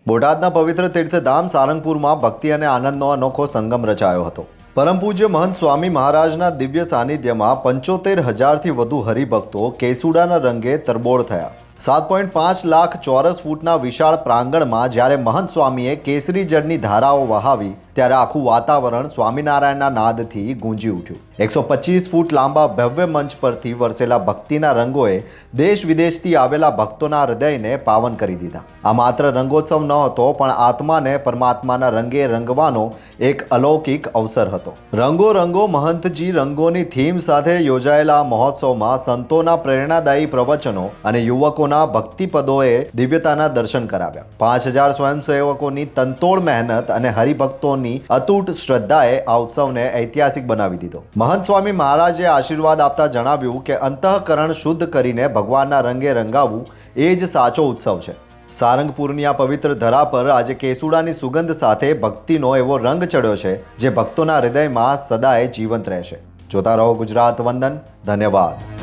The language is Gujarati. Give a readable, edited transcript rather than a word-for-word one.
બોટાદના પવિત્ર તીર્થધામ સારંગપુરમાં ભક્તિ અને આનંદનો અનોખો સંગમ રચાયો હતો. પરમ પૂજ્ય મહંત સ્વામી મહારાજના દિવ્ય સાનિધ્યમાં 75,000થી વધુ હરિભક્તો કેસુડાના રંગે તરબોળ થયા. 7.5 લાખ ચોરસ ફૂટના વિશાળ પ્રાંગણમાં જ્યારે મહંત સ્વામીએ કેસરી જળની ધારાઓ વહાવી ત્યારે આખું વાતાવરણ સ્વામિનારાયણના નાદથી ગૂંજી ઉઠ્યું. 125 ફૂટ લાંબા ભવ્ય મંચ પરથી વરસેલા ભક્તિના રંગોએ દેશ વિદેશથી આવેલા ભક્તોના હૃદયને પાવન કરી દીધા. આ માત્ર રંગોત્સવ ન હતો, પણ આત્માને પરમાત્માના રંગે રંગવાનો એક અલૌકિક અવસર હતો. રંગો રંગો મહંતજી રંગોની થીમ સાથે યોજાયેલા મહોત્સવમાં સંતોના પ્રેરણાદાયી પ્રવચનો અને યુવકોના ભક્તિપદોએ દિવ્યતાના દર્શન કરાવ્યા. 5,000 સ્વયંસેવકોની તનતોડ મહેનત અને હરિભક્તોની અતૂટ શ્રદ્ધાએ આ ઉત્સવને ઐતિહાસિક બનાવી દીધો. મહંત સ્વામી મહારાજે આશીર્વાદ આપતા જણાવ્યું કે અંતઃકરણ શુદ્ધ કરીને ભગવાનના રંગે રંગાવવું એ જ સાચો ઉત્સવ છે. સારંગપુરની આ પવિત્ર ધરા પર આજે કેસુડાની સુગંધ સાથે ભક્તિનો એવો રંગ ચડ્યો છે જે ભક્તોના હૃદયમાં સદાય જીવંત રહેશે. જોતા રહો ગુજરાત વંદન. ધન્યવાદ.